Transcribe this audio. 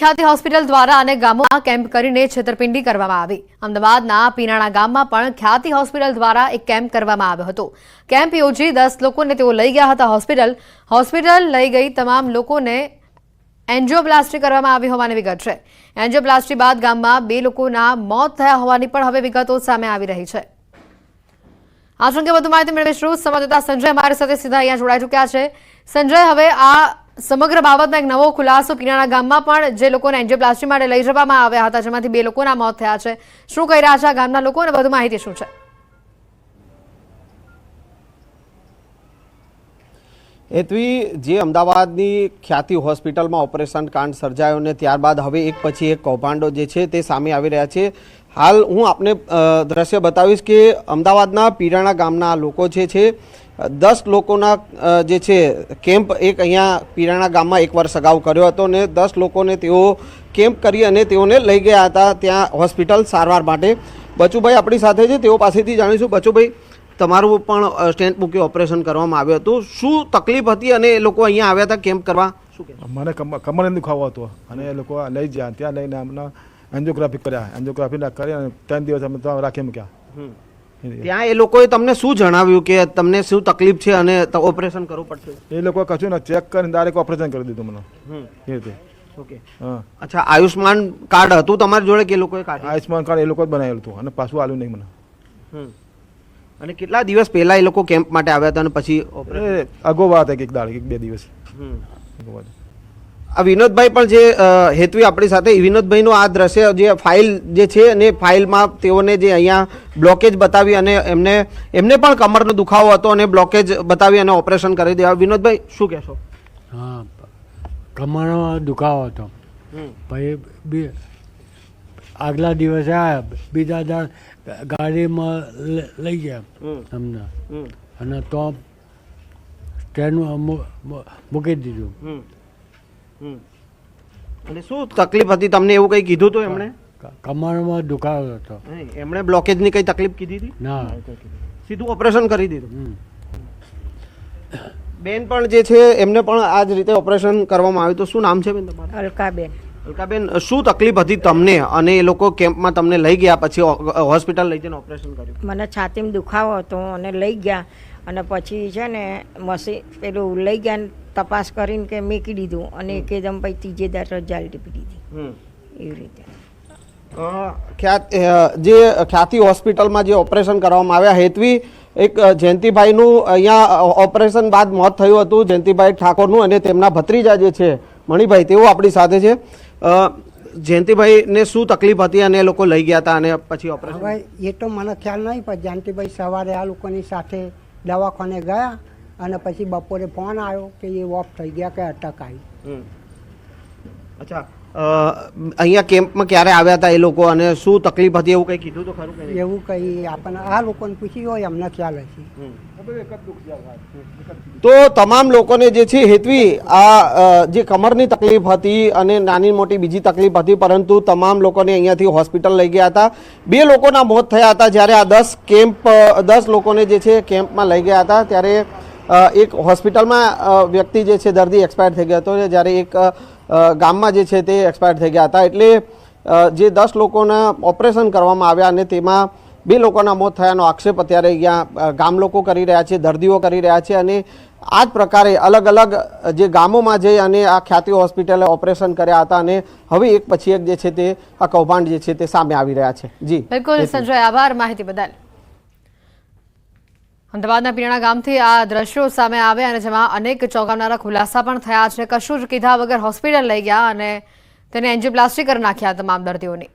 ખ્યાતિ હોસ્પિટલ દ્વારા અનેક ગામોમાં કેમ્પ કરીને છેતરપિંડી કરવામાં આવી। અમદાવાદના પીરાણા ગામમાં પણ ખ્યાતિ હોસ્પિટલ દ્વારા એક કેમ્પ કરવામાં આવ્યો હતો। કેમ્પ યોજી 10 લોકોને તેઓ લઈ ગયા હતા હોસ્પિટલ લઈ ગઈ તમામ લોકોને એન્જિયોપ્લાસ્ટી કરવામાં આવી હોવાની વિગત છે। એન્જિયોપ્લાસ્ટી બાદ ગામમાં 2 લોકોના મોત થયા હોવાની પણ હવે વિગતો સામે આવી રહી છે। આ અંગે વધુ માહિતી મેળવીશું। સંવાદદાતા સંજય અમારી સાથે સીધા અહીંયા જોડાઈ ચૂક્યા છે। સંજય, હવે આ સમગ્ર બાબતનો એક નવો ખુલાસો પીરાણા ગામમાં પણ જે લોકોને એન્જિયોપ્લાસ્ટી માટે લઈ જવામાં આવ્યા હતા જેમાંથી 2 લોકોના મોત થયા છે, શું કહી રહ્યા છે આ ગામના લોકો અને વધુ માહિતી શું છે? હેતવી, જે અમદાવાદની ખ્યાતિ હોસ્પિટલમાં ઓપરેશન કાંડ સર્જાયો ને ત્યારબાદ હવે એક પછી એક કૌભાંડો જે છે તે સામે આવી રહ્યા છે। હાલ હું આપને દ્રશ્ય બતાવીશ કે અમદાવાદના પીરાણા ગામના લોકો છે 10 લોકોના જે છે કેમ્પ એક અહીંયા પીરાણા ગામમાં 1 વર્ષ અગાઉ કર્યો હતો ને 10 લોકોને તેઓ કેમ્પ કરી અને તેઓને લઈ ગયા હતા ત્યાં હોસ્પિટલ સારવાર માટે। બચુભાઈ આપણી સાથે છે, તેઓ પાસેથી જાણીશું। બચુભાઈ, તમારું પણ સ્ટેન્ટ મૂકી ઓપરેશન કરવામાં આવ્યું હતું, શું તકલીફ હતી અને એ લોકો અહીંયા આવ્યા હતા કેમ્પ કરવા? શું કે મને કમરનો દુખાવો હતો અને એ લોકો લઈ ગયા, ત્યાં લઈને અમને એન્જિયોગ્રાફી કર્યા, એન્જિયોગ્રાફી કરી અને 3 દિવસ અમે ત્યાં રાખી મૂક્યા। ત્યાં એ લોકોએ તમને શું જણાવ્યું કે તમને શું તકલીફ છે અને ઓપરેશન કરવું પડશે? એ લોકો કશું ને ચેક કરીને ડાયરેક્ટ ઓપરેશન કરી દીધું મને એ રીતે। ઓકે, અચ્છા, આયુષ્માન કાર્ડ હતું તમારી જોડે કે એ લોકોએ કાઢ્યું? આયુષ્માન કાર્ડ એ લોકો જ બનાવેલું હતું અને પાછું આલ્યું નહીં મને। અને કેટલા દિવસ પહેલા એ લોકો કેમ્પ માટે આવ્યા હતા અને પછી અગાઉ વાત એક દાડ 1-2 દિવસ અગાઉ? આ વિનોદભાઈ પણ જે હેતવી આપણી સાથે, વિનોદભાઈનું આ દ્રશ્ય જે ફાઇલ જે છે અને ફાઇલમાં તેઓને જે અહીંયા બ્લોકેજ બતાવી અને એમને પણ કમરનો દુખાવો હતો અને બ્લોકેજ બતાવી અને ઓપરેશન કરી દેવા। વિનોદભાઈ, શું કહેશો? હા, કમરમાં દુખાવો હતો, પછી આગલા દિવસે આવ્યા, બીજા દાડ ગાડીમાં લઈ ગયા અમને અને તો ટ્રેનમાં મૂકી દીધું। અને શું તકલીફ હતી તમને, એવું કંઈ કીધું હતું એમણે? કમરમાં દુખાવો હતો, એમણે બ્લોકેજની કઈ તકલીફ કીધી હતી? ના, સીધું ઓપરેશન કરી દીધું। બેન પણ જે છે એમને પણ આ જ રીતે ઓપરેશન કરવામાં આવ્યું। તો શું નામ છે બેન તમારું? અલકાબેન। અલકાબેન, શું તકલીફ હતી તમને અને એ લોકો કેમ્પમાં તમને લઈ ગયા પછી હોસ્પિટલ લઈ જઈને ઓપરેશન કર્યું? મને છાતીમાં દુખાવો હતો અને લઈ ગયા અને પછી છે ને મશીન પેલું લઈ ગયા ને તપાસ કરીને કે મેકી દીધું અને એકદમ પછી ત્રીજે દાડ રજા ટીપી દીધી એવી રીતે। જે ખ્યાતિ હોસ્પિટલમાં જે ઓપરેશન કરવામાં આવ્યા, હેતવી, એક જયંતિભાઈનું અહીંયા ઓપરેશન બાદ મોત થયું હતું, જયંતિભાઈ ઠાકોરનું, અને તેમના ભત્રીજા જે છે મણિભાઈ, તેઓ આપણી સાથે છે। જયંતિભાઈને શું તકલીફ હતી અને એ લોકો લઈ ગયા હતા અને પછી ઓપરેશન? હવે એ તો મને ખ્યાલ નહીં, પણ જયંતિભાઈ સવારે આ લોકોની સાથે દવાખાને ગયા અને પછી બપોરે ફોન આવ્યો કે એ ઓફ થઈ ગયા, કે અટક આવી। અચ્છા, અહીંયા કેમ્પમાં ક્યારે આવ્યા હતા એ લોકો અને શું તકલીફ હતી એવું કંઈ કીધું તો ખરું? એવું કંઈ આપણને આ લોકોને પૂછ્યું હોય અમને ખ્યાલ હશે। તો તમામ લોકોને જે છે હેતવી, આ જે કમરની તકલીફ હતી અને નાની મોટી બીજી તકલીફ હતી, પરંતુ તમામ લોકોને અહીંયાથી હોસ્પિટલ લઈ ગયા હતા। 2 લોકોના મોત થયા હતા જ્યારે આ 10 લોકોને જે છે કેમ્પમાં લઈ ગયા હતા ત્યારે એક હોસ્પિટલમાં વ્યક્તિ જે છે દર્દી એક્સપાયર થઈ ગયો હતો, જ્યારે એક ગામમાં જે છે તે એક્સપાયર થઈ ગયા હતા। એટલે જે 10 લોકોના ઓપરેશન કરવામાં આવ્યા અને તેમાં 2 લોકોના મોત થયાનો આક્ષેપ અત્યારે અહીંયા ગામ લોકો કરી રહ્યા છે, દર્દીઓ કરી રહ્યા છે અને આ જ પ્રકારે અલગ અલગ જે ગામોમાં જઈ અને આ ખ્યાતિ હોસ્પિટલે ઓપરેશન કર્યા હતા અને હવે એક પછી એક જે છે તે આ કૌભાંડ જે છે તે સામે આવી રહ્યા છે। જી બિલકુલ સંજય, આભાર માહિતી બદલ। અમદાવાદના પીરાણા ગામથી આ દ્રશ્યો સામે આવ્યા અને જેમાં અનેક ચોંકાવનારા ખુલાસા પણ થયા છે। કશું જ કીધા વગર હોસ્પિટલ લઈ ગયા અને તેને એન્જિયોપ્લાસ્ટી કરી નાખ્યા તમામ દર્દીઓની।